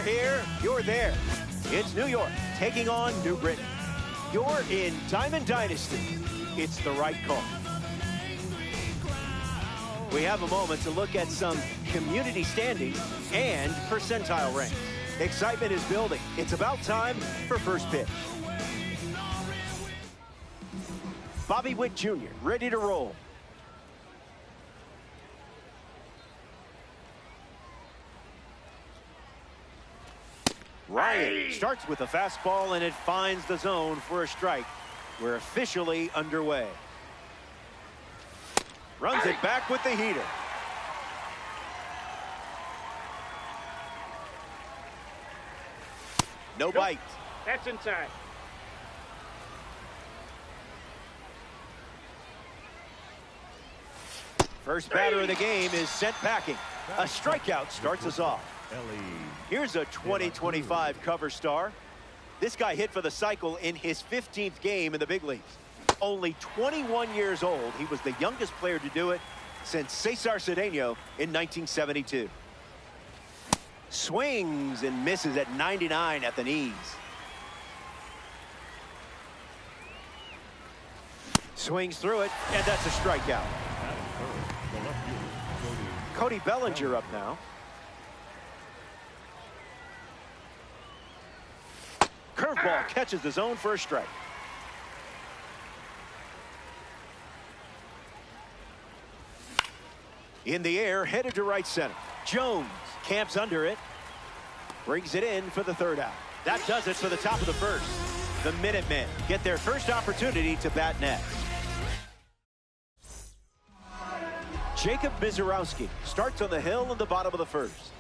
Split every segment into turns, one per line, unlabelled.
We're here, you're there. It's New York taking on New Britain. You're in Diamond Dynasty. It's the right call. We have a moment to look at some community standings and percentile ranks. Excitement is building. It's about time for first pitch. Bobby Witt Jr. ready to roll. Ryan starts with a fastball, and it finds the zone for a strike. We're officially underway. Runs it back with the heater. No bite.
That's inside.
First batter of the game is sent packing. A strikeout starts us off. Here's a 2025 cover star. This guy hit for the cycle in his 15th game in the big leagues. Only 21 years old, he was the youngest player to do it since Cesar Cedeno in 1972. Swings and misses at 99 at the knees. Swings through it, and that's a strikeout. Cody Bellinger up now. Curveball catches the zone for a strike. In the air, headed to right center. Jones camps under it. Brings it in for the third out. That does it for the top of the first. The Minutemen get their first opportunity to bat next. Jacob Mizorowski starts on the hill in the bottom of the first.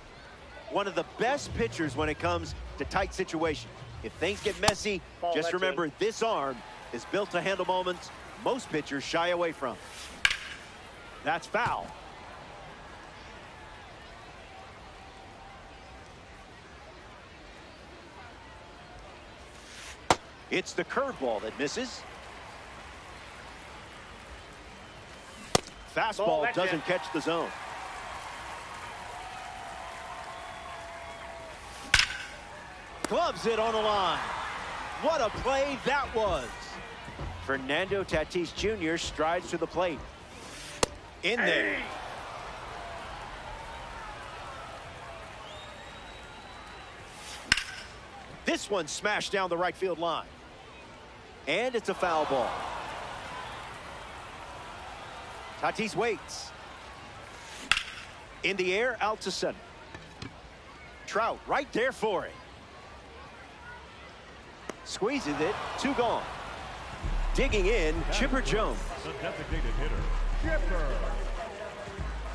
One of the best pitchers when it comes to tight situations. If things get messy, just remember this arm is built to handle moments most pitchers shy away from. That's foul. It's the curveball that misses. Fastball doesn't catch the zone. Gloves it on the line. What a play that was. Fernando Tatis Jr. strides to the plate. In there. This one smashed down the right field line. And it's a foul ball. Tatis waits. In the air, out to center. Trout right there for it. Squeezes it, 2 gone. Digging in, Chipper Jones.
The designated hitter, Chipper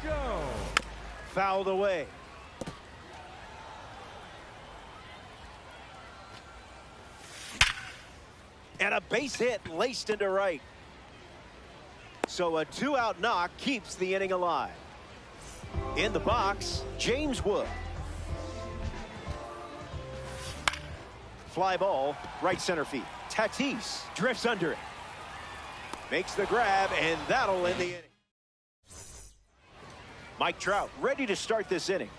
Jones.
Fouled away. And a base hit laced into right. So a 2-out knock keeps the inning alive. In the box, James Wood. Fly ball, right center field. Tatis drifts under it. Makes the grab, and that'll end the inning. Mike Trout ready to start this inning.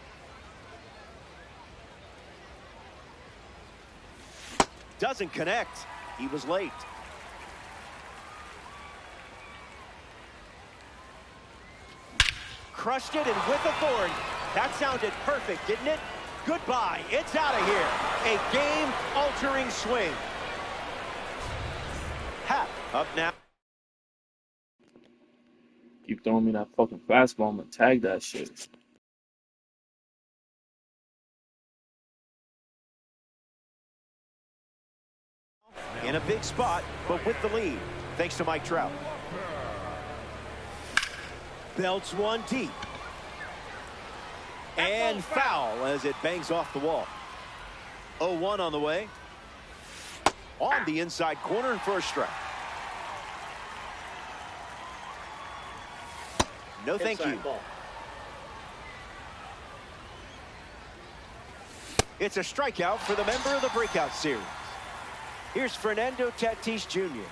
Doesn't connect. He was late. Crushed it, and with authority. That sounded perfect, didn't it? Goodbye. It's out of here. A game-altering swing. Hap up now.
Keep throwing me that fucking fastball. I'm gonna tag that shit.
In a big spot, but with the lead, thanks to Mike Trout. Belts one deep. And foul as it bangs off the wall. 0-1 on the way. On the inside corner and for a strike. No thank you. It's a strikeout for the member of the breakout series. Here's Fernando Tatis Jr.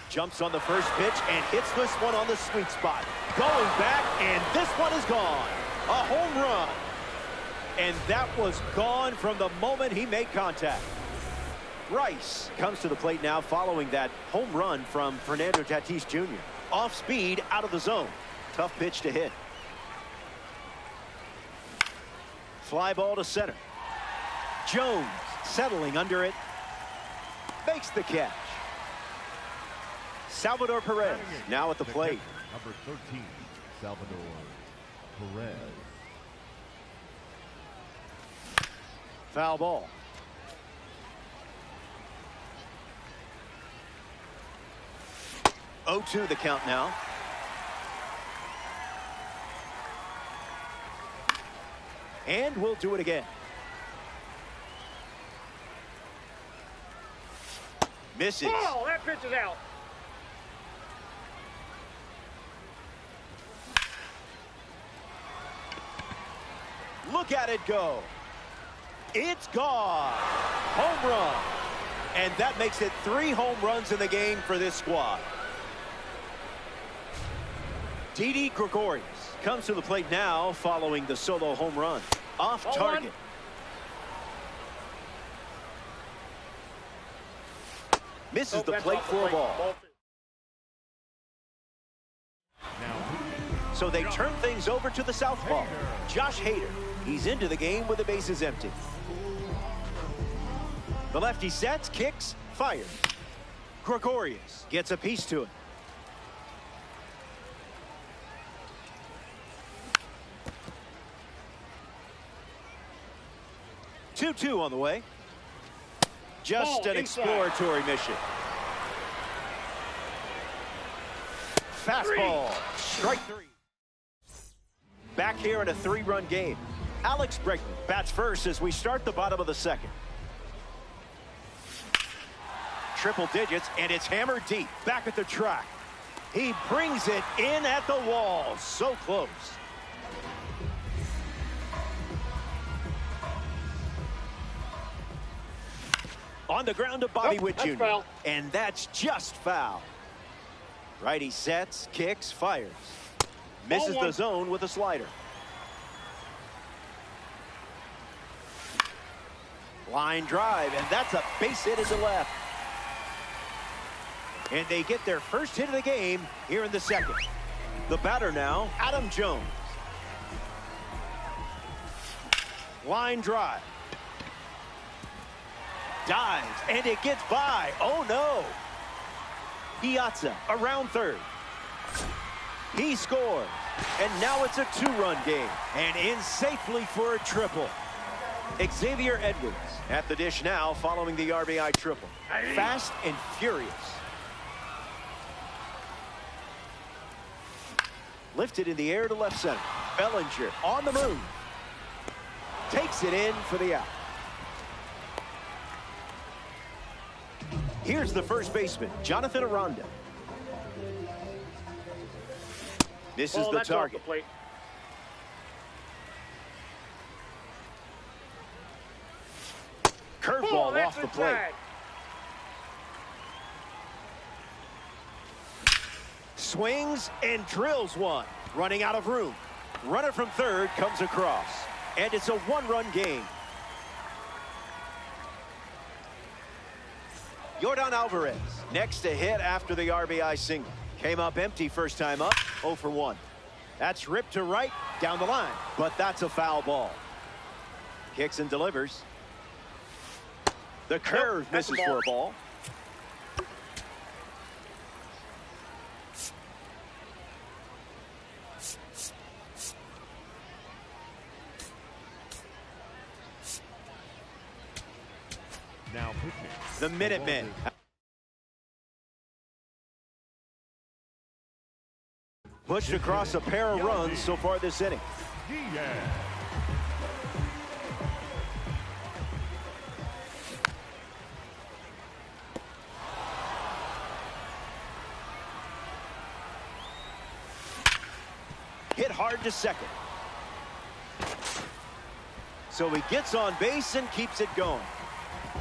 Jumps on the first pitch and hits this one on the sweet spot. Going back, and this one is gone. A home run. And that was gone from the moment he made contact. Rice comes to the plate now following that home run from Fernando Tatis Jr. Off speed, out of the zone. Tough pitch to hit. Fly ball to center. Jones settling under it. Makes the catch. Salvador Perez now at the plate.
Number 13, Salvador Perez.
Foul ball. Oh, 2 the count now. And we'll do it again. Misses.
Oh, that pitch is out.
Look at it go. It's gone. Home run. And that makes it 3 home runs in the game for this squad. Didi Gregorius comes to the plate now following the solo home run. Off target. Misses the plate for a ball. So they turn things over to the southpaw, Josh Hader. He's into the game with the bases empty. The lefty sets, kicks, fires. Gregorius gets a piece to it. Two on the way. Just an exploratory mission. Fastball, strike 3. Back here in a 3-run game. Alex Bregman bats first as we start the bottom of the second. Triple digits, and it's hammered deep. Back at the track. He brings it in at the wall. So close. On the ground to Bobby Witt Jr.
Foul.
And that's just foul. Righty sets, kicks, fires. Misses the zone with a slider. Line drive, and that's a base hit into left. And they get their first hit of the game here in the second. The batter now, Adam Jones. Line drive. Dives, and it gets by. Oh, no. Piazza around third. He scores. And now it's a 2-run game. And in safely for a triple. Xavier Edwards at the dish now following the RBI triple. Fast and furious. Lifted in the air to left center. Bellinger on the move. Takes it in for the out. Here's the first baseman, Jonathan Aranda. Misses the target. Curveball off the plate. Swings and drills one. Running out of room. Runner from third comes across. And it's a 1-run game. Yordan Alvarez next to hit after the RBI single. Came up empty first time up, 0 for 1. That's ripped to right, down the line, but that's a foul ball. Kicks and delivers. The curve misses for a ball.
Now pitching.
The Minutemen. Pushed across a pair of runs so far this inning. Hit hard to second. So he gets on base and keeps it going.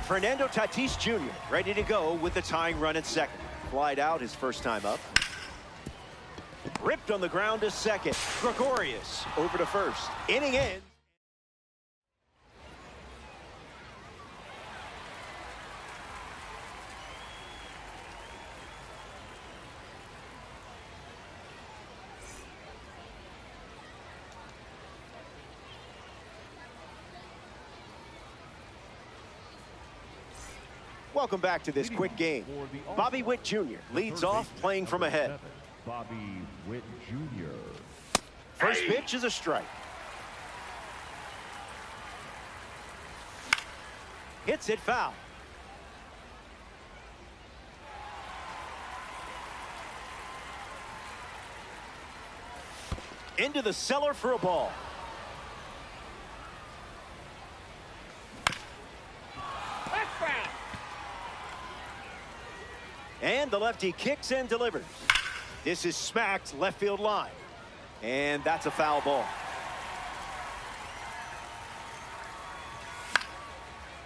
Fernando Tatis Jr. ready to go with the tying run at second. Flied out his first time up. Ripped on the ground to second. Gregorius over to first. Inning ends. Welcome back to this quick game. Bobby Witt Jr. leads off playing from ahead.
Bobby Witt Jr.
First pitch is a strike. Hits it foul. Into the cellar for a ball. And the lefty kicks and delivers. This is smacked left field line. And that's a foul ball.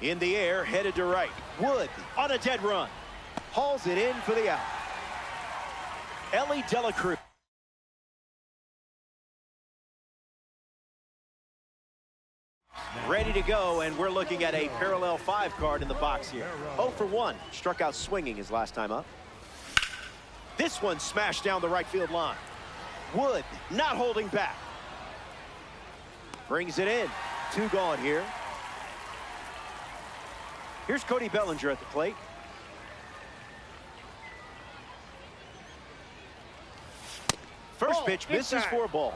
In the air, headed to right. Wood on a dead run. Hauls it in for the out. Ellie Dela Cruz. Ready to go, and we're looking at a parallel 5 card in the box here. 0 for 1. Struck out swinging his last time up. This one smashed down the right field line. Wood not holding back. Brings it in. 2 gone here. Here's Cody Bellinger at the plate. First pitch misses for a ball.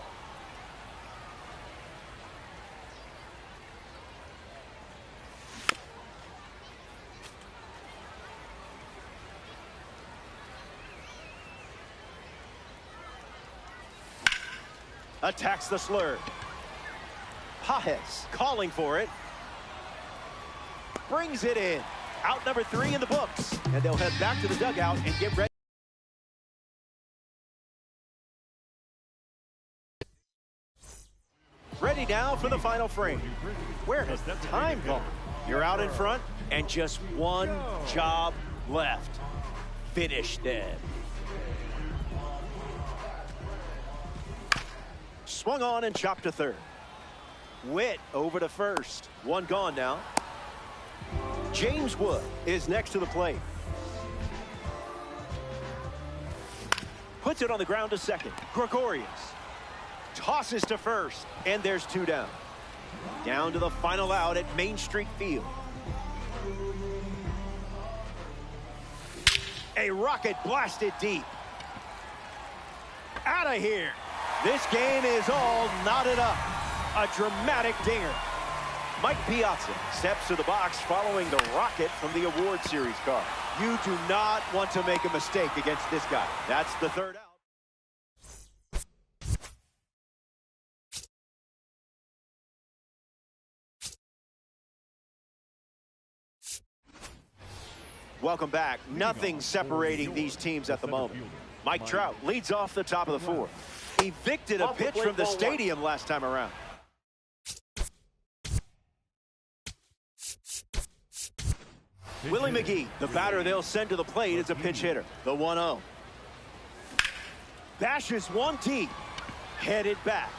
Attacks the slur. Pajes calling for it. Brings it in. Out number 3 in the books. And they'll head back to the dugout and get ready. Ready now for the final frame. Where has the time gone? You're out in front and just one job left. Finish them. Swung on and chopped to third. Witt over to first. 1 gone now. James Wood is next to the plate. Puts it on the ground to second. Gregorius tosses to first, and there's 2 down. Down to the final out at Main Street Field. A rocket blasted deep. Out of here. This game is all knotted up. A dramatic dinger. Mike Piazza steps to the box following the rocket from the award series card. You do not want to make a mistake against this guy. That's the 3rd out. Welcome back. Nothing separating these teams at the moment. Mike Trout leads off the top of the 4th. Evicted a pitch from the stadium last time around. Willie McGee, the batter they'll send to the plate, is a pinch hitter. The 1-0. Bashes one deep. Headed back.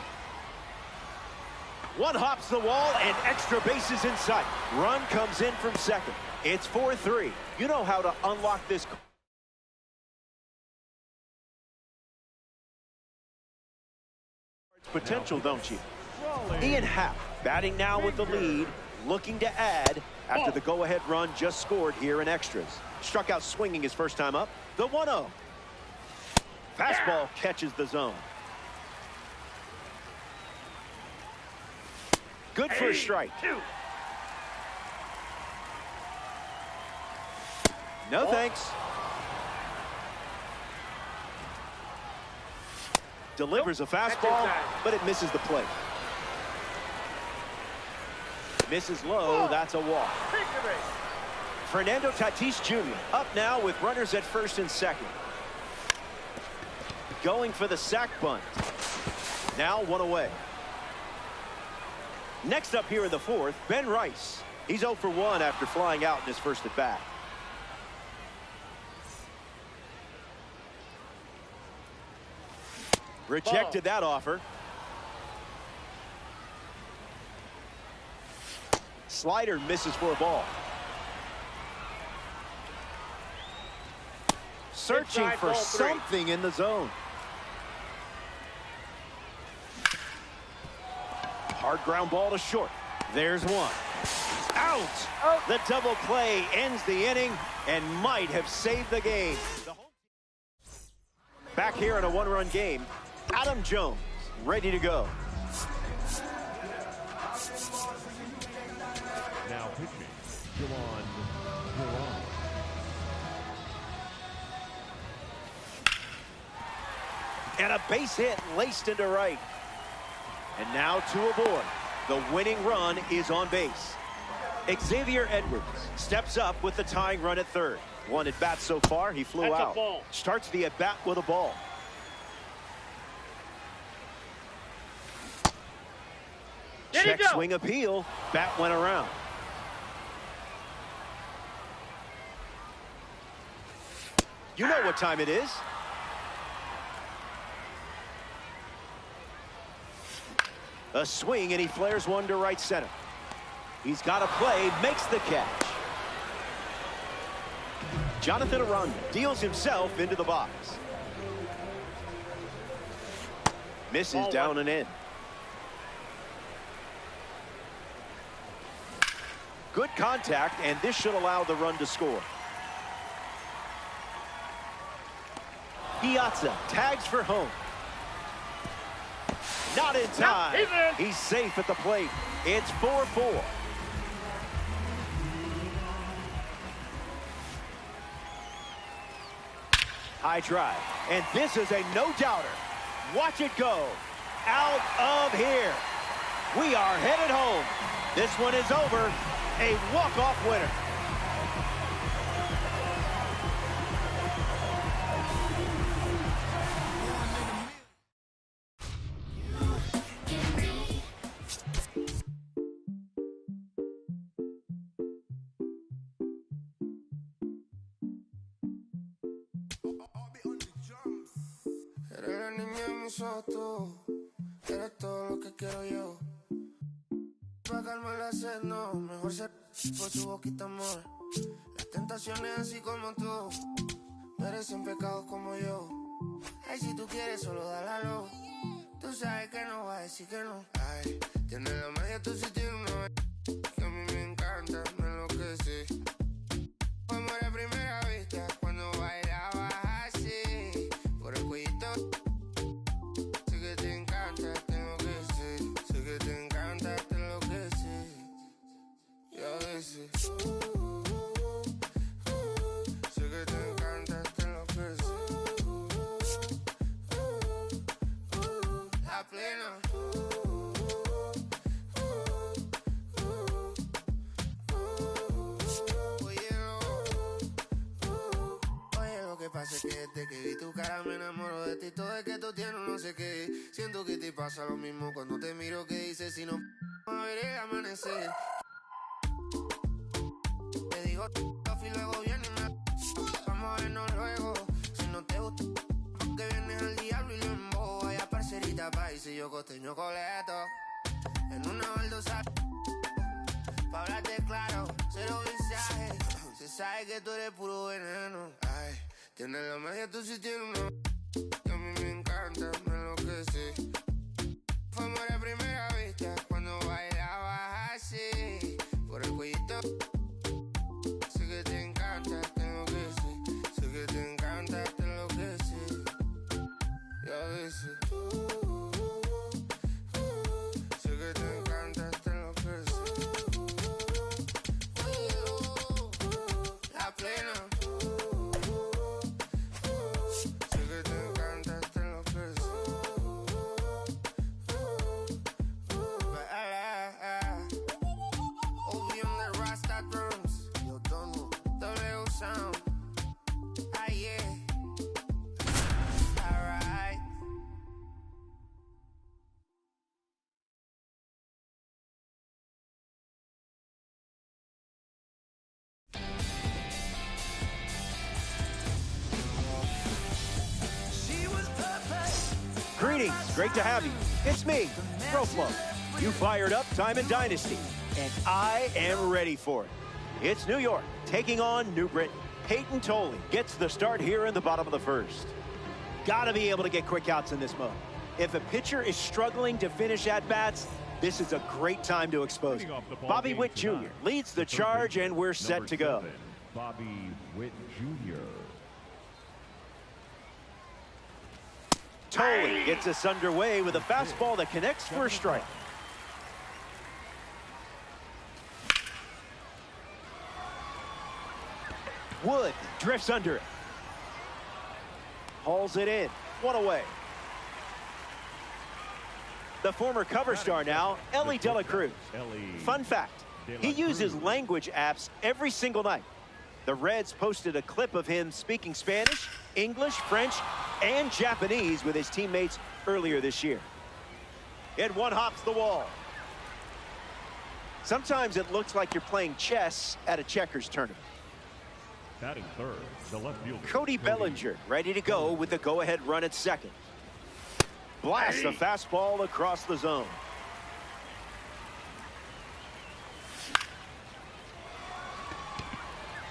One hops the wall and extra bases in sight. Run comes in from second. It's 4-3. You know how to unlock this. Potential, don't you? Ian Happ batting now with the lead, looking to add after the go-ahead run just scored here in extras. Struck out swinging his first time up. The 1-0. Fastball catches the zone. Good for a strike. No thanks. Delivers a fastball, but it misses the plate. Misses low, that's a walk. Fernando Tatis Jr. up now with runners at first and second. Going for the sac bunt. Now 1 away. Next up here in the 4th, Ben Rice. He's 0 for 1 after flying out in his first at bat. Rejected that offer. Slider misses for a ball. Searching for something in the zone. Hard ground ball to short. There's one. Out. The double play ends the inning. and might have saved the game. Back here in a one-run game, Adam Jones ready to go.
Now pitching, Juwan.
And a base hit laced into right. And now to aboard. The winning run is on base. Xavier Edwards steps up with the tying run at third. One at bat so far, he flew out. Starts the at bat with a ball. Check swing appeal. Bat went around. You know what time it is. A swing, and he flares one to right center. He's got a play, makes the catch. Jonathan Aranda deals himself into the box. Misses down and in. Good contact, and this should allow the run to score. Piazza tags for home. Not in time. He's safe at the plate. It's 4-4. High drive, and this is a no-doubter. Watch it go. Out of here. We are headed home. This one is over. A walk-off winner.
Eres la niña de mis ojos, tú. Eres todo lo que quiero yo. Pa' calmar la sed, no. Mejor ser por tu boquita, amor. Las tentaciones así como tú merecen pecados como yo. Ay, si tú quieres, solo dálalo. Tú sabes que no va a decir que no. Ay, tienes la magia, tú sí tienes una que a mí me encanta, me enloquece. Fue amor a primera vista cuando bailabas así. Por el cuellito. Sé que te encanta, tengo que ser. Sé que te encanta, te enloquece. Y a veces sé que te encanta, te enloquece. La plena. Pasa que desde que vi tu cara me enamoro de ti. Todo es que tú tienes no sé qué. Siento que te pasa lo mismo cuando te miro. Que dices si no a ver el amanecer. Te digo y luego viene vamos a vernos luego. Si no te gusta porque vienes al diablo y lo embobo. Vaya parcerita país y yo costeño coleto. En una baldosa pa' hablarte claro. Cero visaje. Se sabe que tú eres puro veneno. Ay. Tienes la magia, tú sí tienes una que a mí me encanta, me enloquece. Fue amor a primera vista cuando bailabas así. Por el cuellito. Sé que te encanta, te enloquece. Sé que te encanta, te enloquece. Y a veces sé que te encanta, te enloquece. La plena.
Greetings, great to have you. It's me, Proflo. You fired up Time and Dynasty, and I am ready for it. It's New York taking on New Britain. Peyton Tolley gets the start here in the bottom of the first. Gotta be able to get quick outs in this mode. If a pitcher is struggling to finish at-bats, this is a great time to expose him. Bobby Witt Jr. leads the charge, and we're set to go.
Bobby Witt Jr.
Tolley gets us underway with a fastball that connects for a strike. Wood drifts under it. Hauls it in. One away. The former cover star now, Ellie De La Cruz. Fun fact, he uses language apps every single night. The Reds posted a clip of him speaking Spanish, English, French, and Japanese with his teammates earlier this year. And one hops the wall. Sometimes it looks like you're playing chess at a checkers tournament.
Batting third, the left fielder,
Cody Bellinger ready to go with the go-ahead run at second. Blasts the fastball across the zone.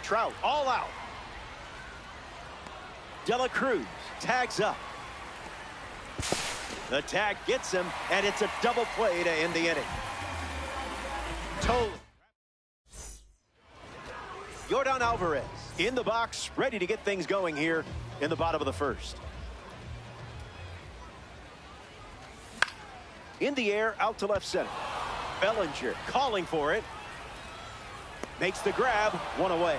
Trout all out. De La Cruz tags up. The tag gets him, and it's a double play to end the inning. Tolley. Yordan Alvarez in the box, ready to get things going here in the bottom of the first. In the air, out to left center. Bellinger calling for it. Makes the grab, one away.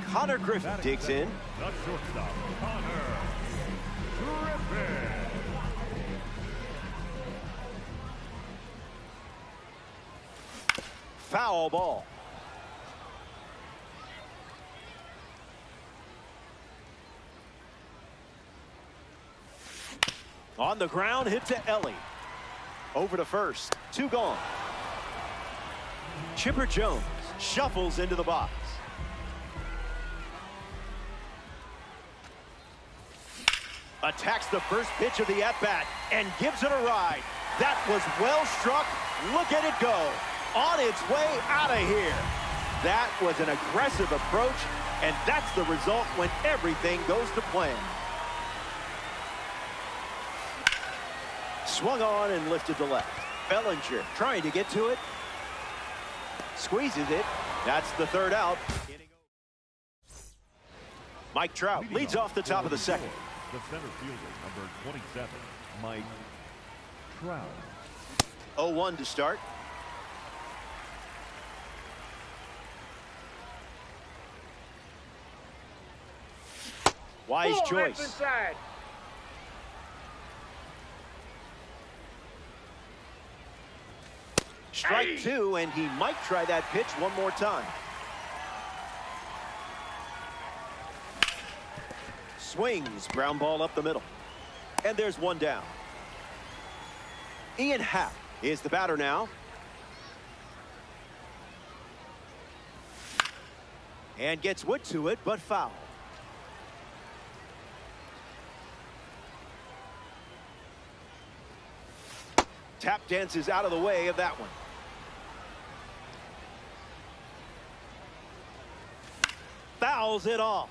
Connor Griffin digs in.
the shortstop, Connor Griffin.
Foul ball. On the ground, hit to Ellie. Over to first. Two gone. Chipper Jones shuffles into the box. Attacks the first pitch of the at-bat and gives it a ride. That was well struck. Look at it go. On its way out of here. That was an aggressive approach, and that's the result when everything goes to plan. Swung on and lifted to left. Bellinger trying to get to it. Squeezes it. That's the third out. Mike Trout leads off the top of the second.
The center fielder, number 27, Mike Trout.
0-1 to start. Wise choice. Strike two, and he might try that pitch one more time. Swings, ground ball up the middle. And there's one down. Ian Happ is the batter now. And gets Wood to it, but foul. Tap dances out of the way of that one. Fouls it off.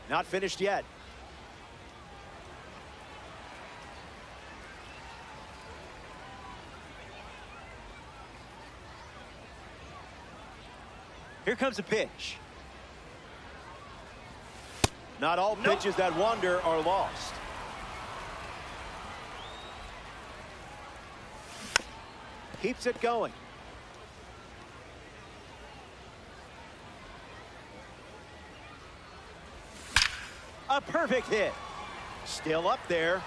Not finished yet. Here comes a pitch. Not all pitches that wander are lost. Keeps it going. A perfect hit. Still up there.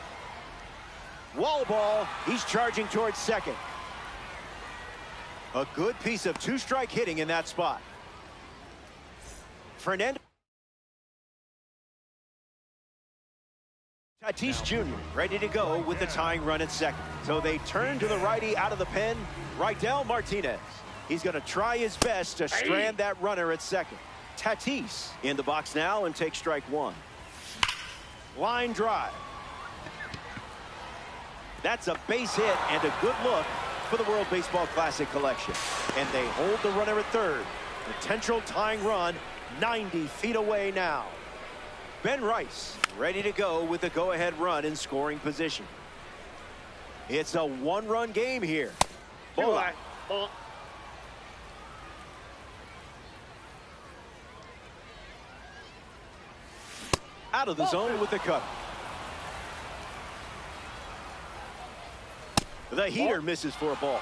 Wall ball. He's charging towards second. A good piece of two-strike hitting in that spot. Fernando Tatis Jr. ready to go with the tying run at second. So they turn to the righty out of the pen, Raidel Martinez. He's going to try his best to strand that runner at second. Tatis in the box now and takes strike one. Line drive. That's a base hit and a good look for the World Baseball Classic collection. And they hold the runner at third. Potential tying run 90 feet away now. Ben Rice ready to go with the go-ahead run in scoring position. It's a one-run game here. Ball. Out of the zone with the cut. The heater misses for a ball.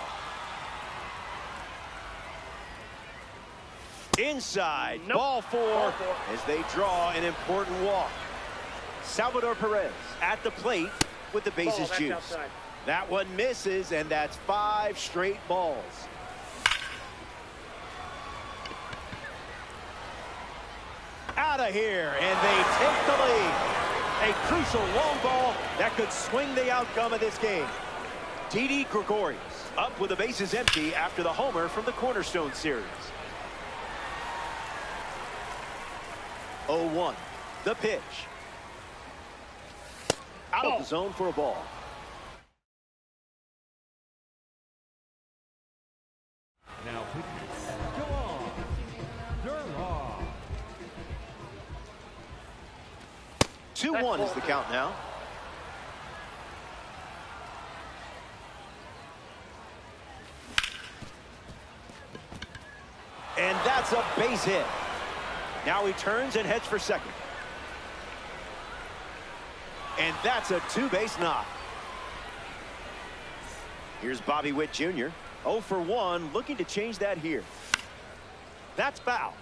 Inside, ball four as they draw an important walk. Salvador Perez at the plate with the bases juiced. That one misses, and that's 5 straight balls. Out of here, and they take the lead. A crucial long ball that could swing the outcome of this game. Didi Gregorius up with the bases empty after the homer from the Cornerstone series. 0-1, the pitch. Out of the zone for a ball.
Now pitching. Go on. Durham.
2-1 is the count now. And that's a base hit. Now he turns and heads for second. And that's a 2-base knock. Here's Bobby Witt Jr. 0 for 1, looking to change that here. That's foul.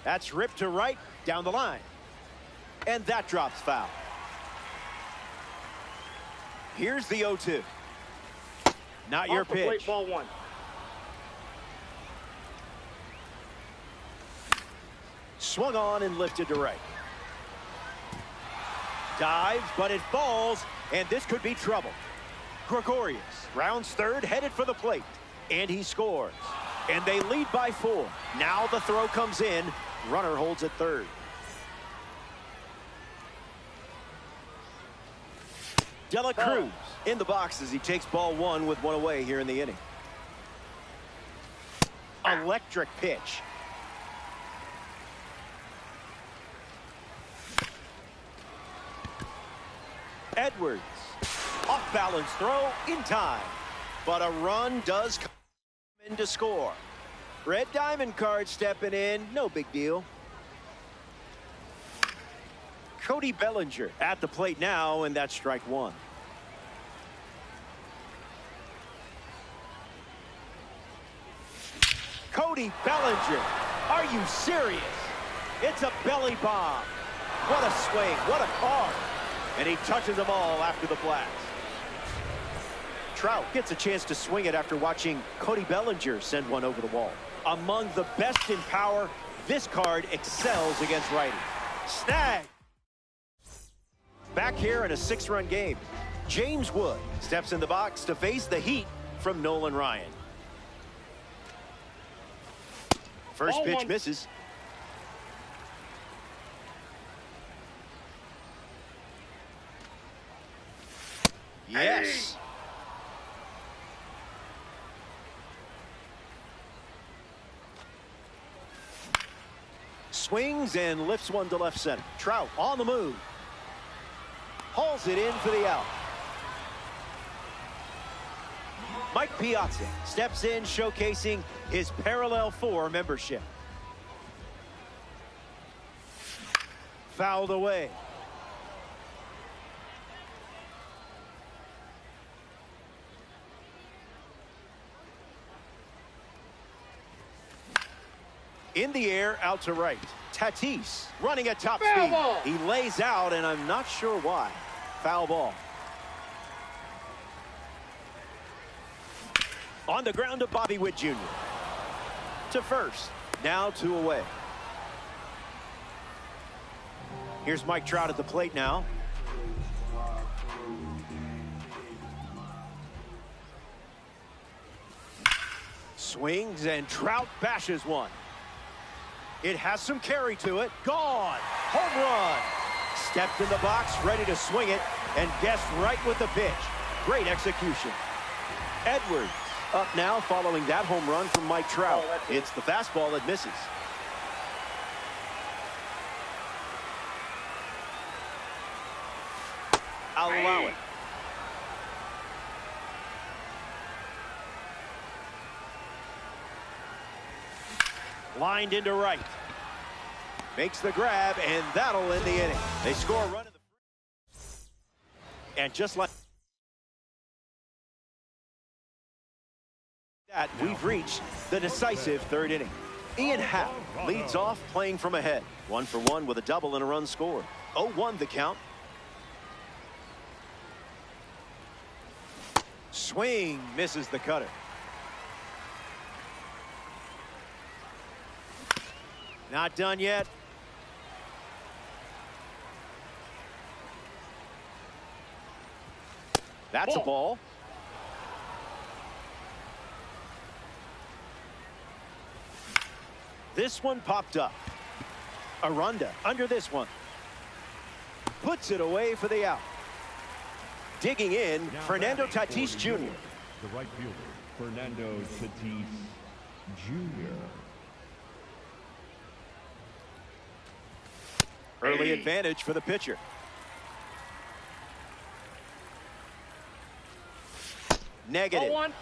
That's ripped to right down the line. And that drops foul. Here's the 0-2. Not your pitch.
Ball 1.
Swung on and lifted to right. Dives, but it falls, and this could be trouble. Gregorius rounds third, headed for the plate, and he scores. And they lead by 4. Now the throw comes in. Runner holds at third. De La Cruz in the box as he takes ball 1 with 1 away here in the inning. Electric pitch. Edwards. Off balance throw in time. But a run does come in to score. Red Diamond card stepping in. No big deal. Cody Bellinger at the plate now, and that's strike 1. Cody Bellinger. Are you serious? It's a belly bomb. What a swing. What a card. And he touches them all after the blast. Trout gets a chance to swing it after watching Cody Bellinger send one over the wall. Among the best in power, this card excels against righties. Snag. Back here in a 6-run game, James Wood steps in the box to face the heat from Nolan Ryan. First pitch misses. Yes. Swings and lifts one to left center. Trout on the move. Hauls it in for the out. Mike Piazza steps in, showcasing his Parallel 4 membership. Fouled away. In the air, out to right. Tatis running at top speed. He lays out, and I'm not sure why. Foul ball. On the ground to Bobby Witt Jr. To first. Now 2 away. Here's Mike Trout at the plate now. Swings, and Trout bashes one. It has some carry to it. Gone. Home run. Stepped in the box, ready to swing it, and guessed right with the pitch. Great execution. Edwards Up now following that home run from Mike Trout. It's the fastball that misses. I'll allow it. Lined into right. Makes the grab, and that'll end the inning. They score a run in the... And just like that, we've reached the decisive third inning. Ian Happ leads off playing from ahead. 1 for 1 with a double and a run scored. 0-1 the count. Swing, misses the cutter. Not done yet. That's a ball. This one popped up. Aranda under this one. Puts it away for the out. Digging in, Fernando Tatis Jr.
The right fielder, Fernando Tatis Jr.
Early advantage for the pitcher. Negative.
0-1.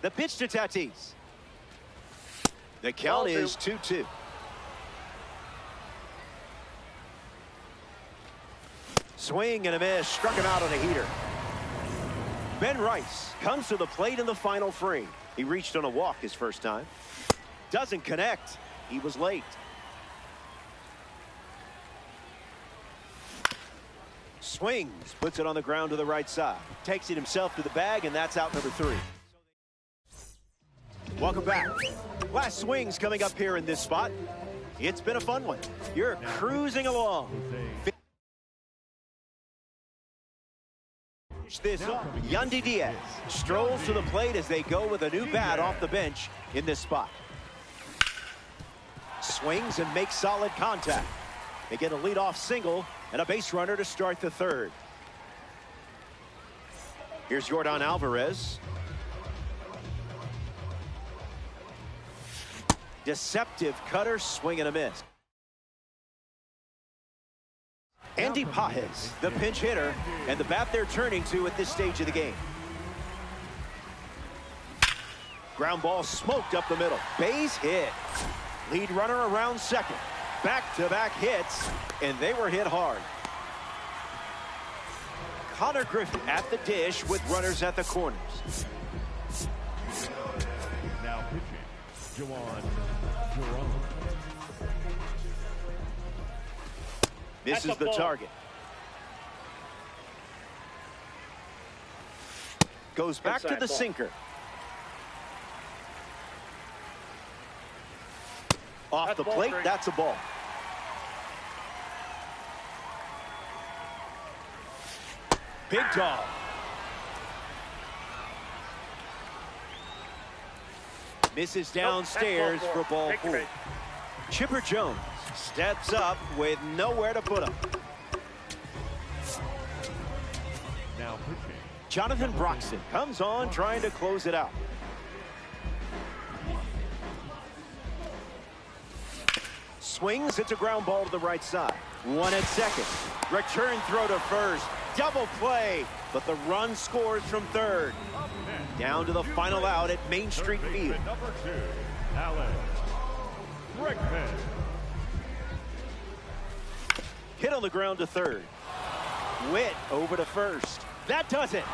The pitch to Tatis. The count is 2-2. Swing and a miss. Struck him out on a heater. Ben Rice comes to the plate in the final frame. He reached on a walk his first time. Doesn't connect. He was late. Swings. Puts it on the ground to the right side. Takes it himself to the bag, and that's out number 3. Welcome back. Last swings coming up here in this spot. It's been a fun one. You're cruising along. Finish this up. Yandy Diaz strolls to the plate as they go with a new bat off the bench in this spot. Swings and makes solid contact. They get a leadoff single and a base runner to start the third. Here's Yordan Alvarez. Deceptive cutter, swing and a miss. Andy Pajes, the pinch hitter, and the bat they're turning to at this stage of the game. Ground ball smoked up the middle. Base hit. Lead runner around second. Back-to-back hits, and they were hit hard. Connor Griffin at the dish with runners at the corners.
Now pitching, Juan Jerome.
Misses the target. Goes back to the sinker. Off the plate, that's a ball. Big dog. Misses downstairs for ball 4. Chipper Jones steps up with nowhere to put him.
Now pitching,
Jonathan Broxton comes on trying to close it out. Swings, it's a ground ball to the right side. 1 at second. Return throw to first. Double play, but the run scores from third. Down to the final out at Main Street Field.
number 2, Alex Bregman.
Hit on the ground to third. Witt over to first. That does it.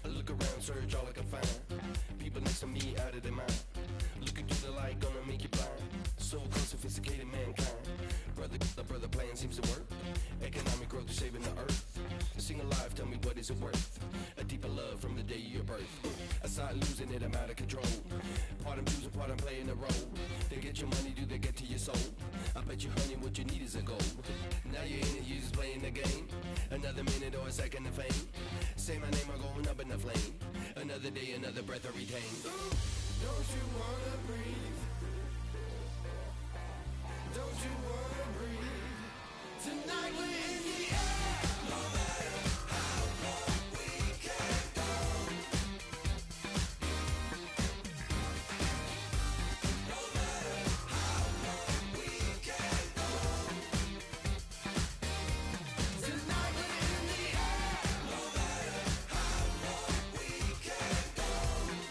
Look around, search all I can find. People next to me out of their mind. Looking through the light, gonna make you blind. So called sophisticated mankind. Brother plan seems to work. Economic growth is saving the earth. Sing alive, tell me what is it worth? A deeper love from the day of your birth. I start losing it, I'm out of control. Part I'm choosing, part I'm playing the role. They get your money, do they get to your soul? I bet you, honey, what you need is a goal. Now you're in it, you're just playing the game. Another minute or a second of fame. Say my name, I'm going up in the flame. Another day, another breath I retain. Don't you wanna breathe? Don't you wanna breathe? Tonight we're in the air. No matter how long we can go. No matter how long we can go. Tonight we're in the air. No matter how long we can go. No matter how long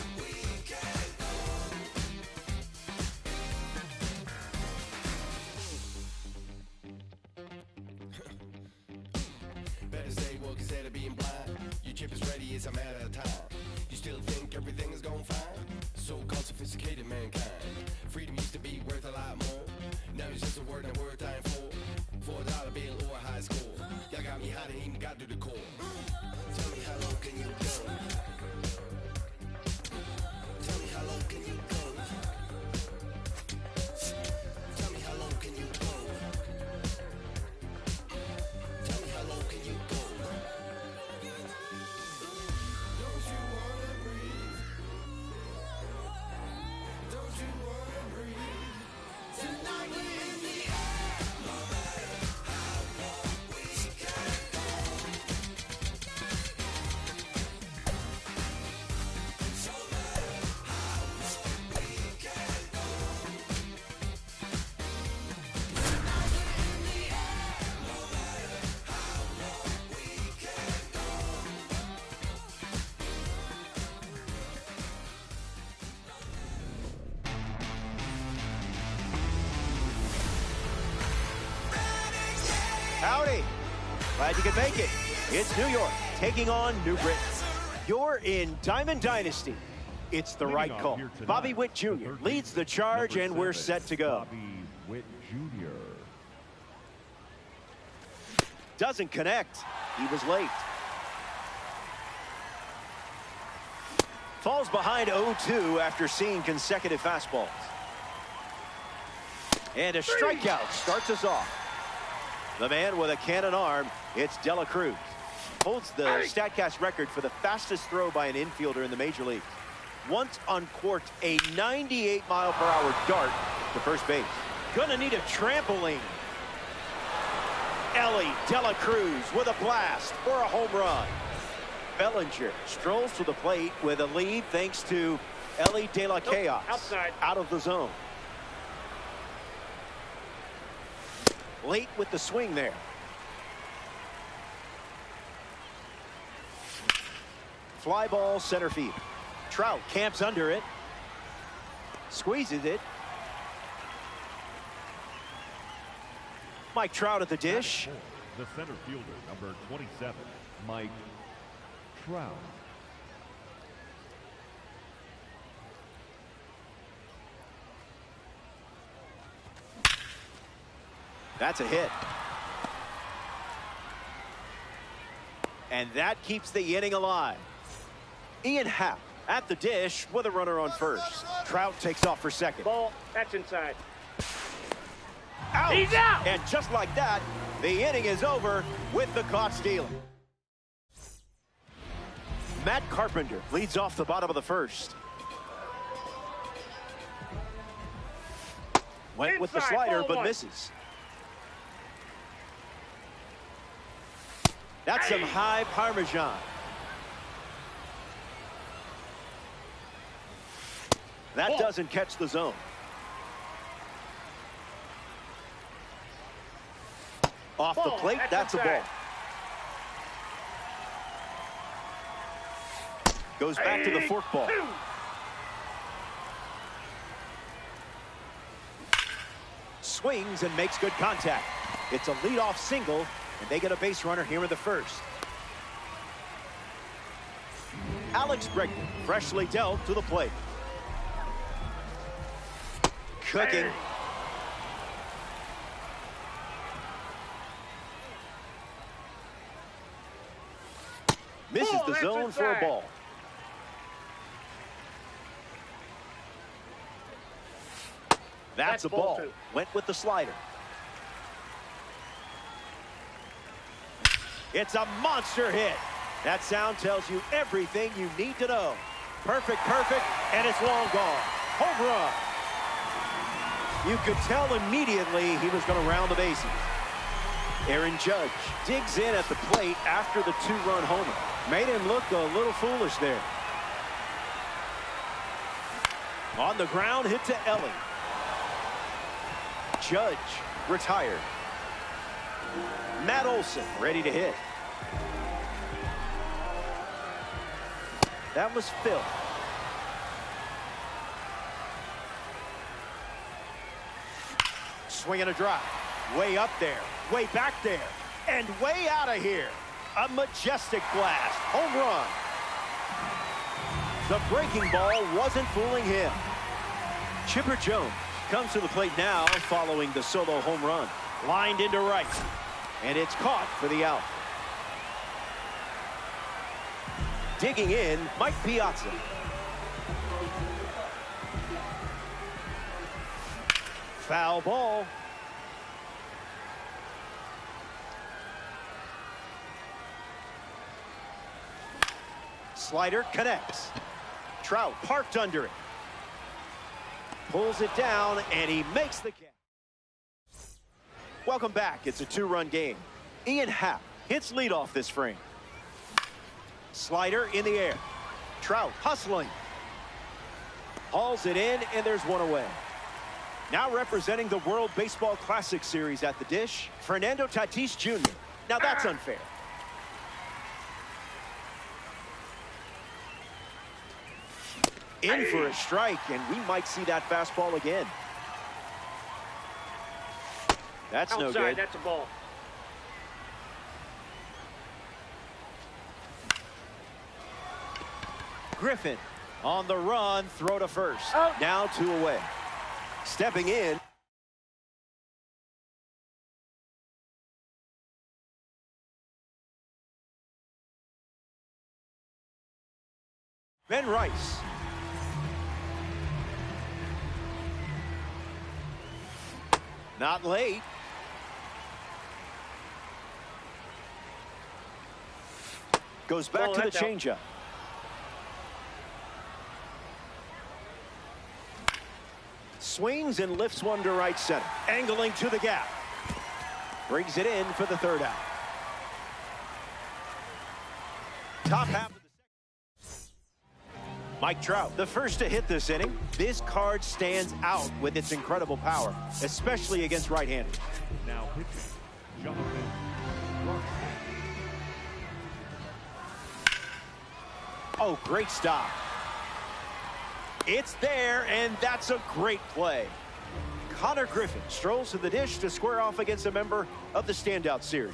we can go. Better stay woke instead of being blind. Your chip is ready, it's a matter of time. You still think everything is going fine? So-called sophisticated mankind. Freedom used to be worth a lot more. Now it's just a word and word dying for. $4 bill or a high score. Y'all got me hot and even got to the core. Tell me how low can you go? Tell me how low can you go? Tell me how low can you go? Tell me how low can you go? Don't you wanna breathe? Don't you wanna breathe? Tonight we're in the air. No matter how long we can go. No matter how long we can go. Tonight we're in the air. No matter how long we can go.
Howdy. Glad you could make it. It's New York taking on New Britain. You're in Diamond Dynasty. It's the right call. Bobby Witt Jr. leads the charge, and we're set to go.
Bobby Witt Jr.
Doesn't connect. He was late. Falls behind 0-2 after seeing consecutive fastballs. And a strikeout starts us off. The man with a cannon arm, it's De La Cruz. Holds the StatCast record for the fastest throw by an infielder in the major leagues. Once uncorked a 98-mile-per-hour dart to first base. Gonna need a trampoline. Ellie De La Cruz with a blast for a home run. Bellinger strolls to the plate with a lead thanks to Ellie De La Chaos.
Outside.
Out of the zone. Late with the swing there. Fly ball center field. Trout camps under it. Squeezes it. Mike Trout at the dish.
The center fielder, number 27, Mike Trout.
That's a hit. And that keeps the inning alive. Ian Happ at the dish with a runner on first. Trout takes off for second.
Ball. That's inside.
Out.
He's out.
And just like that, the inning is over with the caught stealing. Matt Carpenter leads off the bottom of the first. Went with the
Inside,
slider,
ball
but
one.
misses. That's some high Parmesan. That doesn't catch the zone. Off the plate, that's a ball. Goes back to the fork ball. Swings and makes good contact. It's a leadoff single, and they get a base runner here in the first. Alex Bregman, freshly dealt to the plate. Cooking. Misses the zone for a ball. That's a ball. Went with the slider. It's a monster hit. That sound tells you everything you need to know. Perfect, and it's long gone. Home run. You could tell immediately he was going to round the bases. Aaron Judge digs in at the plate after the two-run homer. Made him look a little foolish there. On the ground, hit to Ellie. Judge retired. Matt Olson ready to hit. That was Phil. Swing and a drive. Way up there, way back there, and way out of here. A majestic blast. Home run. The breaking ball wasn't fooling him. Chipper Jones comes to the plate now following the solo home run. Lined into right. And it's caught for the out. Digging in, Mike Piazza. Foul ball. Slider connects. Trout parked under it. Pulls it down, and he makes the catch. Welcome back. It's a two-run game. Ian Happ hits leadoff this frame. Slider in the air. Trout hustling. Hauls it in, and there's one away. Now representing the World Baseball Classic Series at the dish, Fernando Tatis Jr. Now that's unfair. In for a strike, and we might see that fastball again. That's no good.
That's a ball.
Griffin on the run, throw to first. Oh. Now 2 away. Stepping in. Ben Rice. Not late. Goes back to the changeup. Swings and lifts one to right center. Angling to the gap. Brings it in for the third out. Top half of the second. Mike Trout, the first to hit this inning. This card stands out with its incredible power, especially against right-handers.
Now pitching, Jonathan Larson.
Oh, great stop. It's there, and that's a great play. Connor Griffin strolls to the dish to square off against a member of the standout series.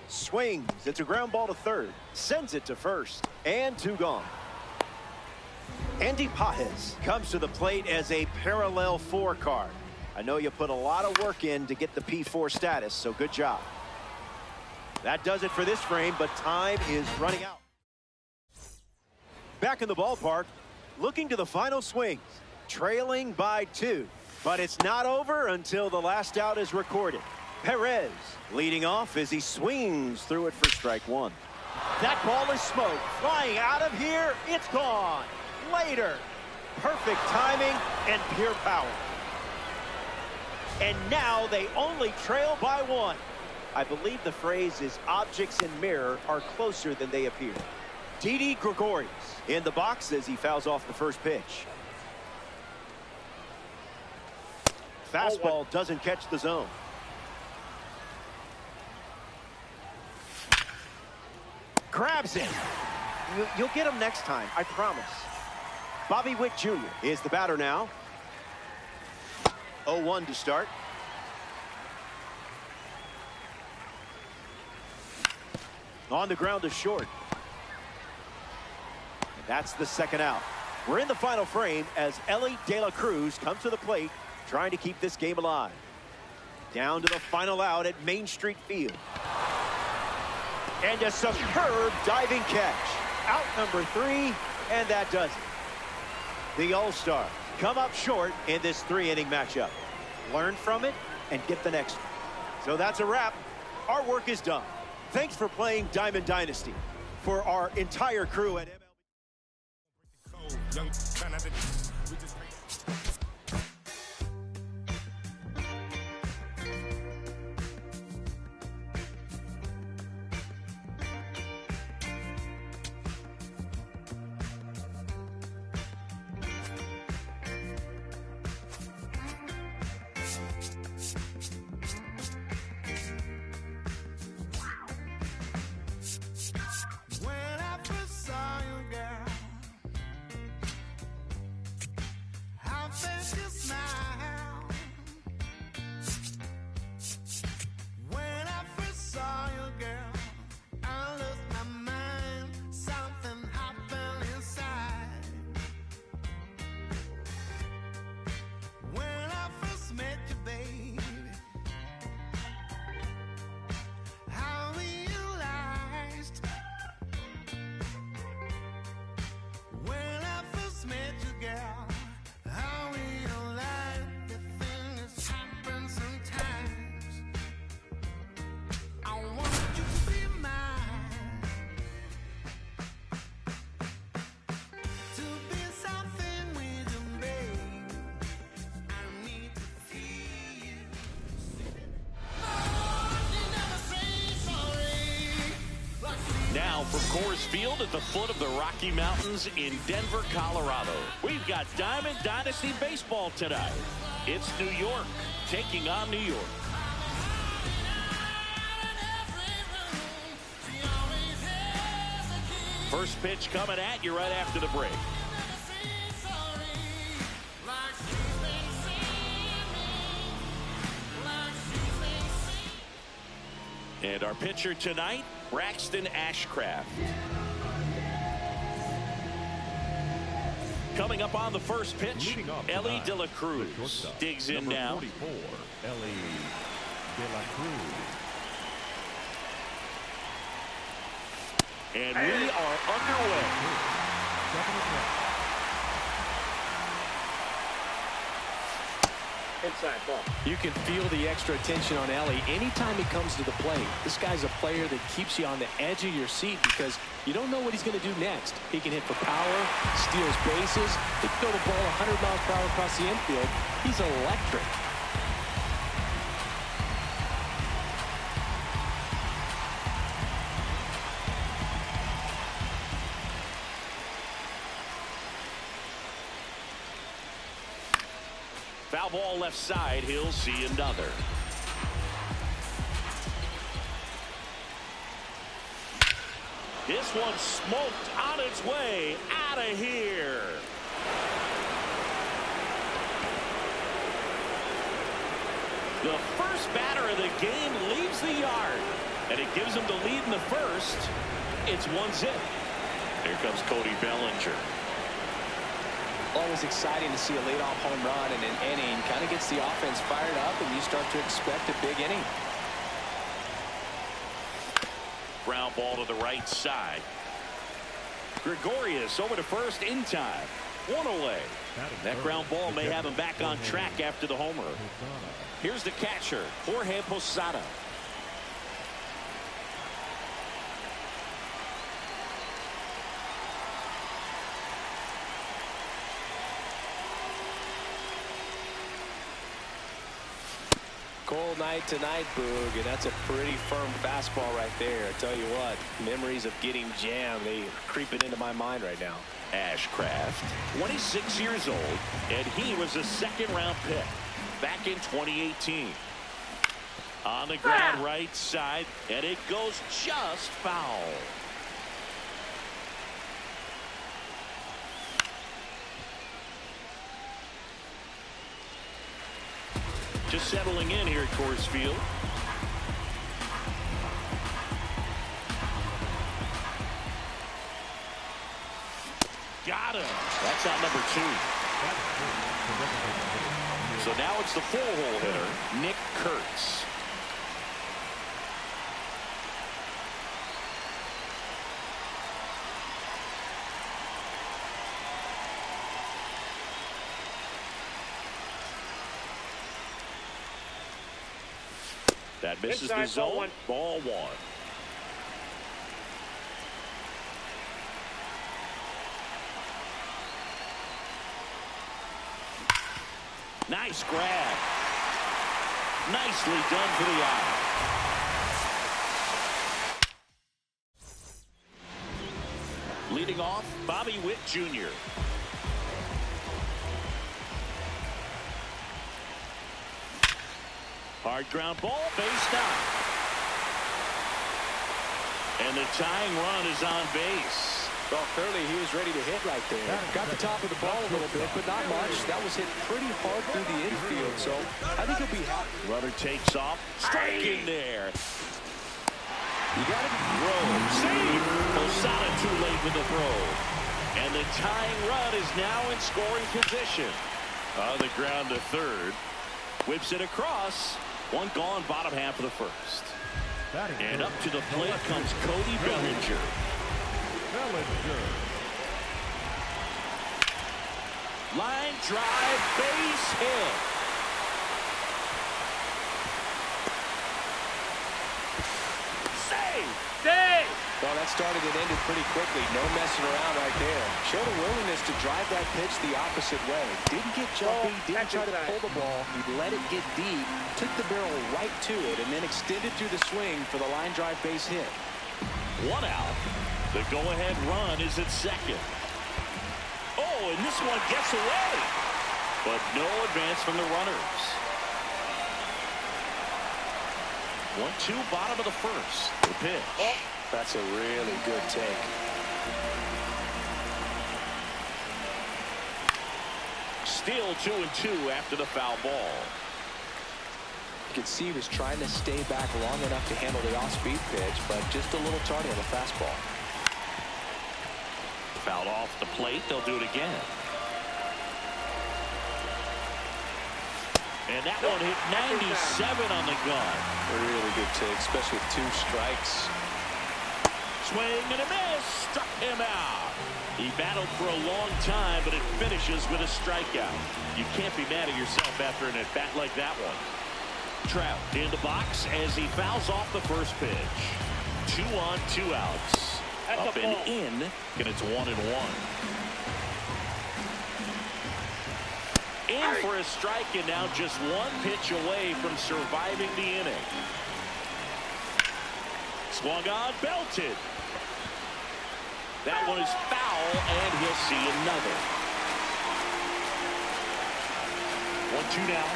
Swings. It's a ground ball to third. Sends it to first. And 2 gone. Andy Pajes comes to the plate as a parallel 4 card. I know you put a lot of work in to get the P4 status, so good job. That does it for this frame, but time is running out. Back in the ballpark, looking to the final swings, trailing by 2. But it's not over until the last out is recorded. Perez leading off as he swings through it for strike 1. That ball is smoke. Flying out of here, it's gone. Later. Perfect timing and pure power. And now they only trail by 1. I believe the phrase is objects in mirror are closer than they appear. Didi Gregorius in the box as he fouls off the first pitch. Fastball doesn't catch the zone. Grabs it. You'll get him next time, I promise. Bobby Witt Jr. is the batter now. 0-1 to start. On the ground to short. That's the second out. We're in the final frame as Ellie De La Cruz comes to the plate, trying to keep this game alive. Down to the final out at Main Street Field. And a superb diving catch. Out number 3, and that does it. The All-Stars come up short in this 3-inning matchup. Learn from it and get the next one. So that's a wrap. Our work is done. Thanks for playing Diamond Dynasty. For our entire crew at MLB.
Now from Coors Field at the foot of the Rocky Mountains in Denver, Colorado. We've got Diamond Dynasty Baseball tonight. It's New York taking on New York. First pitch coming at you right after the break. And our pitcher tonight, Braxton Ashcraft. Coming up on the first pitch, Ellie De La Cruz digs in now. 44, Ellie De La Cruz. And we are underway.
Inside ball.
You can feel the extra attention on Ellie anytime he comes to the plate. This guy's a player that keeps you on the edge of your seat because you don't know what he's going to do next. He can hit for power, steals bases, he can throw the ball 100 miles per hour across the infield. He's electric.
Foul ball left side. He'll see another. This one smoked on its way out of here. The first batter of the game leaves the yard, and it gives him the lead in the first. It's 1-0. Here comes Cody Bellinger.
Always exciting to see a leadoff home run in an inning. Kind of gets the offense fired up, and you start to expect a big inning.
Ground ball to the right side. Gregorius over to first in time. One away. That ground ball may have him back on track after the homer. Here's the catcher, Jorge Posada.
Cold night tonight, Boog, and that's a pretty firm fastball right there. I tell you what, memories of getting jammed, they creeping into my mind right now.
Ashcraft, 26 years old, and he was a second-round pick back in 2018. On the ground right side, and it goes just foul. Just settling in here at Coors Field. Got him. That's out number 2. So now it's the full-hole hitter, Nick Kurtz. That misses the zone. Ball one. Nice grab. Nicely done for the eye. Leading off, Bobby Witt Jr. Hard ground ball, base down. And the tying run is on base.
Well, clearly he was ready to hit right there. Got the top of the ball a little bit, but not much. That was hit pretty hard through the infield, so I think he'll be happy.
Runner takes off. Strike in there. You got it. Throw. Save. Osada too late with the throw. And the tying run is now in scoring position. On the ground to third. Whips it across. One gone, bottom half of the first. And up to the plate comes Cody Bellinger. Line drive, base hit. Save!
Well, that started and ended pretty quickly. No messing around right there. Showed a willingness to drive that pitch the opposite way. Didn't get jumpy, didn't try to pull the ball. He let it get deep, took the barrel right to it, and then extended through the swing for the line drive base hit.
One out. The go-ahead run is at second. Oh, and this one gets away. But no advance from the runners. 1-2, bottom of the first. The pitch.
Oh, that's a really good take.
Still 2-2 after the foul ball.
You could see he was trying to stay back long enough to handle the off-speed pitch, but just a little tardy on the fastball.
Fouled off the plate. They'll do it again. And that one hit 97 on the gun.
A really good take, especially with 2 strikes.
Swing and a miss. Struck him out. He battled for a long time, but it finishes with a strikeout. You can't be mad at yourself after an at-bat like that one. Trout in the box as he fouls off the first pitch. 2 on, 2 outs. Up and in, and it's 1-1. In for a strike, and now just 1 pitch away from surviving the inning. Swung on, belted. That one is foul, and he'll see another. 1-2 now.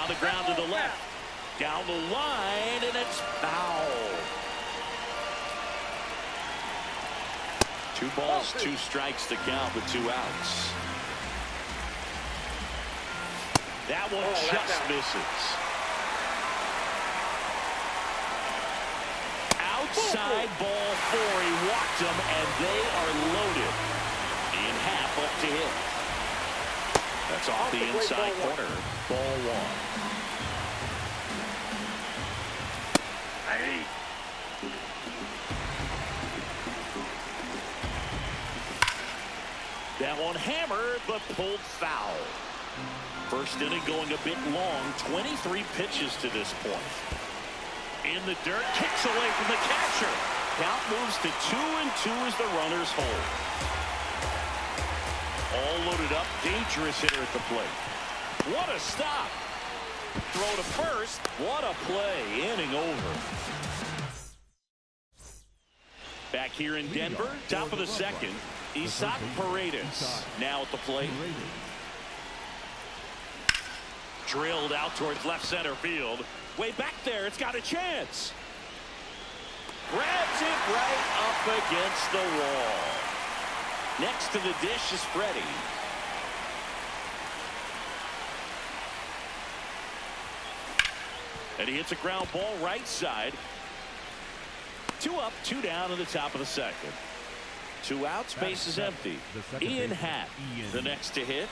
On the ground to the left. Down the line, and it's foul. 2 balls, 2 strikes to count with 2 outs. That one just misses. Outside ball 4. He walked them, and they are loaded. In half up to hit. That's off the inside corner. Ball 1. That one hammered, but pulled foul. First inning going a bit long. 23 pitches to this point. In the dirt, kicks away from the catcher. Count moves to 2-2 as the runners hold. All loaded up, dangerous hitter at the plate. What a stop. Throw to first. What a play. Inning over. Back here in Denver, top of the second. Isaac Paredes now at the plate. Drilled out towards left center field. Way back there, it's got a chance. Grabs it right up against the wall. Next to the dish is Freddie. And he hits a ground ball right side. 2 up, 2 down in the top of the second. 2 outs, base is empty. Ian Happ, the next to hit.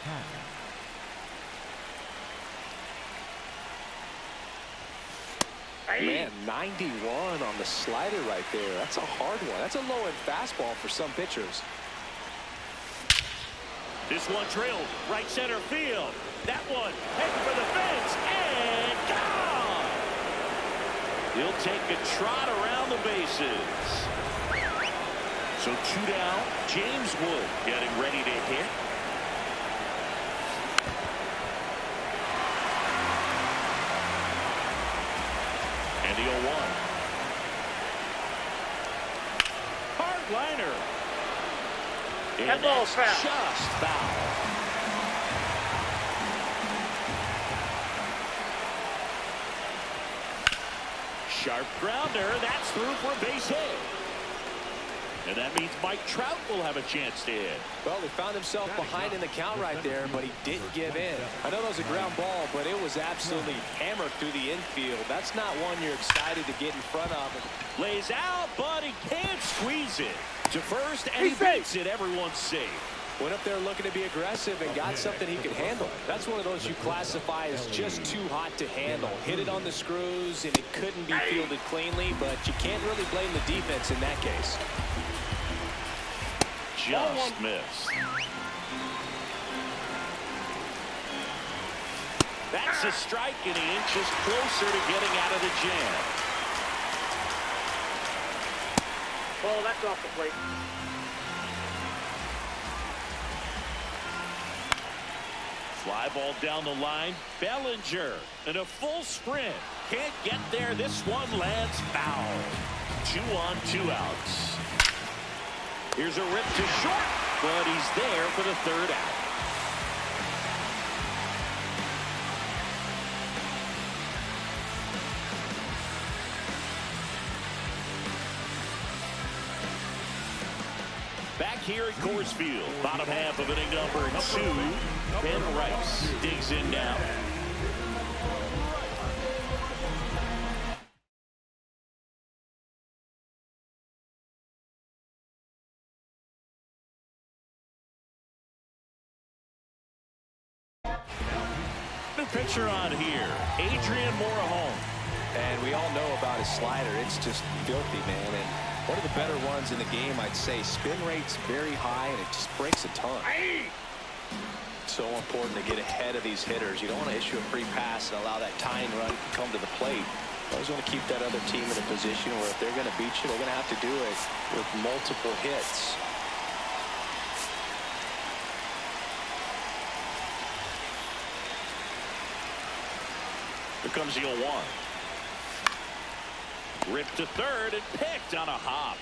Man, 91 on the slider right there. That's a hard one. That's a low-end fastball for some pitchers.
This one drilled right center field. That one heading for the fence and gone. He'll take a trot around the bases. So 2 down. James Wood getting ready to hit. And the 0-1. Hard liner. And that's just foul. Sharp grounder. That's through for a base hit. And that means Mike Trout will have a chance to hit.
Well, he found himself behind in the count right there, but he didn't give in. I know that was a ground ball, but it was absolutely hammered through the infield. That's not one you're excited to get in front of.
Lays out, but he can't squeeze it. To first, and he beats it. Everyone's safe.
Went up there looking to be aggressive and got something he could handle. That's one of those you classify as just too hot to handle. Hit it on the screws, and it couldn't be fielded cleanly, but you can't really blame the defense in that case.
Just missed. That's a strike, and he inches closer to getting out of the jam.
Ball, that's off the plate.
Fly ball down the line. Bellinger in a full sprint. Can't get there. This one lands foul. 2 on, 2 outs. Here's a rip to short, but he's there for the 3rd out. Back here at Coors Field, bottom half of inning number 2. Ben Rice digs in now. New pitcher on here, Adrian Morejon.
And we all know about his slider. It's just filthy, man. And one of the better ones in the game, I'd say. Spin rate's very high, and it just breaks a ton. So important to get ahead of these hitters. You don't want to issue a free pass and allow that tying run to come to the plate. You always want to keep that other team in a position where if they're going to beat you, they're going to have to do it with multiple hits.
Here comes the 0-1. Ripped to third and picked on a hop.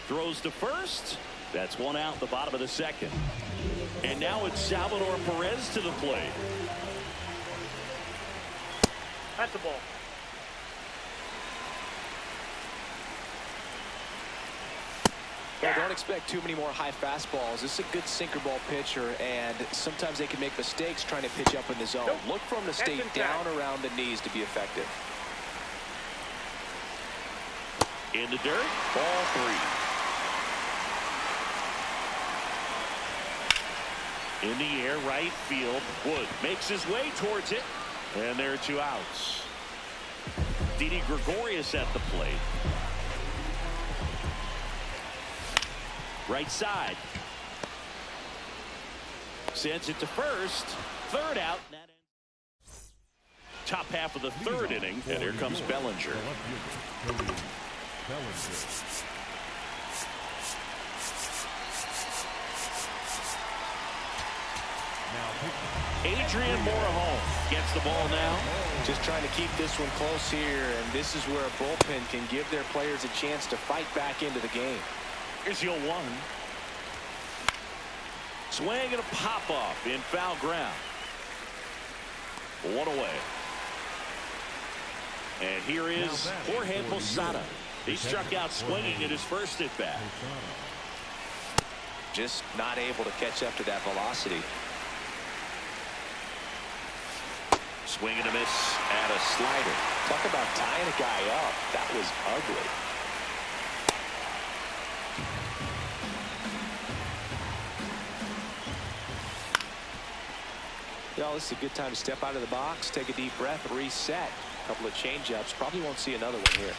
Throws to first. That's 1 out the bottom of the 2nd. And now it's Salvador Perez to the plate.
That's the ball.
Well, don't expect too many more high fastballs. This is a good sinker ball pitcher, and sometimes they can make mistakes trying to pitch up in the zone. Look for him to stay down around the knees to be effective.
In the dirt, ball 3. In the air, right field. Wood makes his way towards it. And there are 2 outs. Didi Gregorius at the plate. Right side. Sends it to first. 3rd out. Top half of the 3rd inning. And here comes Bellinger. Adrian Morejon gets the ball now.
Just trying to keep this one close here, and this is where a bullpen can give their players a chance to fight back into the game.
Here's the 0-1. Swing and a pop-off in foul ground. 1 away. And here is Jorge Posada. He struck out swinging at his first at-bat.
Just not able to catch up to that velocity.
Swing and a miss and a slider.
Talk about tying a guy up. That was ugly. Well, this is a good time to step out of the box, take a deep breath, reset. A couple of change-ups. Probably won't see another one here.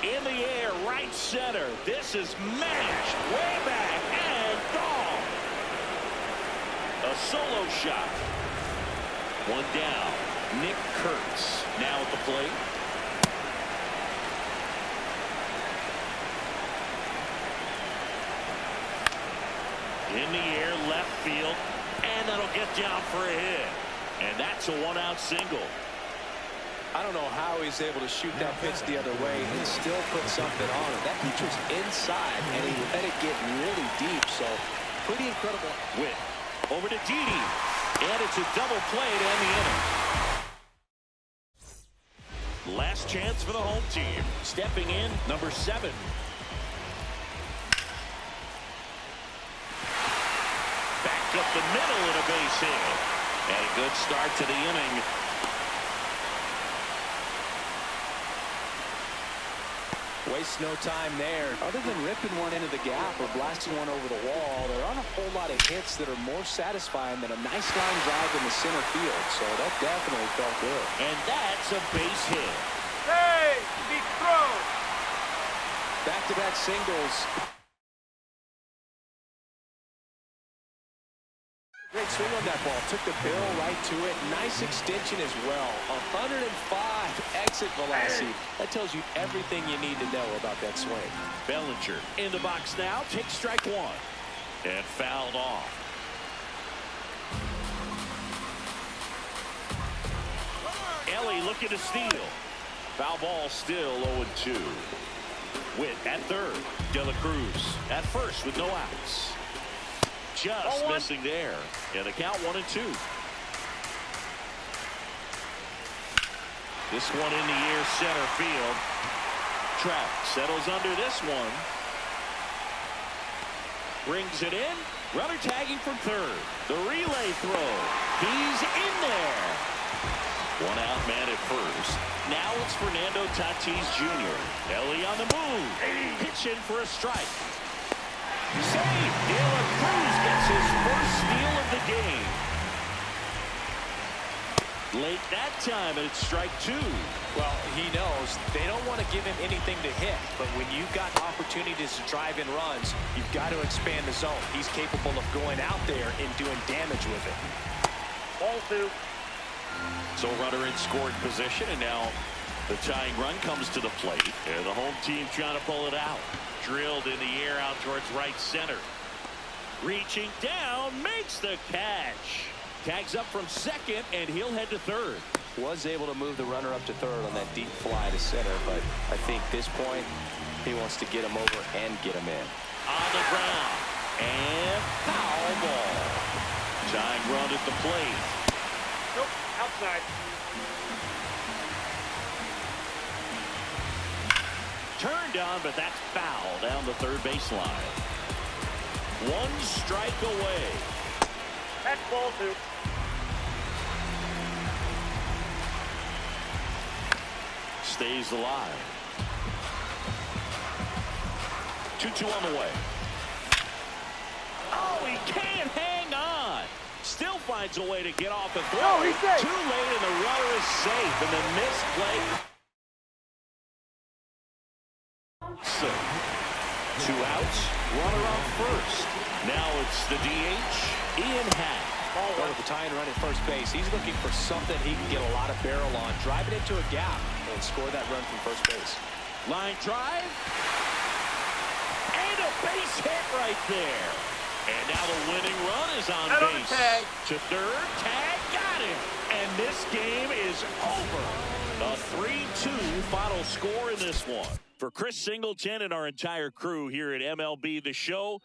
In the air, right center. This is mashed way back and gone. A solo shot. 1 down. Nick Kurtz now at the plate. In the air, left field, and that'll get down for a hit. And that's a one-out single.
I don't know how he's able to shoot that pitch the other way and still put something on it. That pitch was inside, and he let it get really deep, so pretty incredible.
Witt over to Didi, and it's a double play to end the inning. Last chance for the home team. Stepping in, number 7. Back up the middle and a base hit. And a good start to the inning.
Wastes no time there. Other than ripping one into the gap or blasting one over the wall, there aren't a whole lot of hits that are more satisfying than a nice line drive in the center field. So that definitely felt good.
And that's a base hit.
Hey, big throw.
Back-to-back singles. Great swing on that ball. Took the barrel right to it. Nice extension as well. 105 exit velocity. That tells you everything you need to know about that swing.
Bellinger in the box now. Takes strike 1. And fouled off. Ellie looking to steal. Foul ball still 0-2. Witt at third. De La Cruz at first with no outs. Just missing there. And the count 1-2. This one in the air, center field. Trout settles under this one. Brings it in. Runner tagging from third. The relay throw. He's in there. One out man at first. Now it's Fernando Tatis Jr. Ellie on the move. Pitching for a strike. Save. De La Cruz gets his first steal of the game. Late that time, and it's strike 2.
Well, he knows they don't want to give him anything to hit, but when you've got opportunities to drive in runs, you've got to expand the zone. He's capable of going out there and doing damage with it.
Ball 2.
So runner in scoring position, and now the tying run comes to the plate, and the home team trying to pull it out. Drilled in the air out towards right center. Reaching down, makes the catch. Tags up from second, and he'll head to third.
Was able to move the runner up to third on that deep fly to center, but I think this point he wants to get him over and get him in.
On the ground, and foul ball. Tying run at the plate.
Nope, outside.
Turned on, but that's foul down the third baseline. 1 strike away.
That's ball 2.
Stays alive. 2-2 on the way. Oh, he can't hang on. Still finds a way to get off the throw.
No, he's safe.
Too late, and the runner is safe. And the missed play. So, 2 outs. Runner on first. Now it's the DH, Ian Happ.
Well, with the tying run at first base, he's looking for something he can get a lot of barrel on, drive it into a gap, and score that run from first base.
Line drive. And a base hit right there. And now the winning run is on base.
Tag.
To third, tag, got him. And this game is over. A 3-2 final score in this one. For Chris Singleton and our entire crew here at MLB The Show,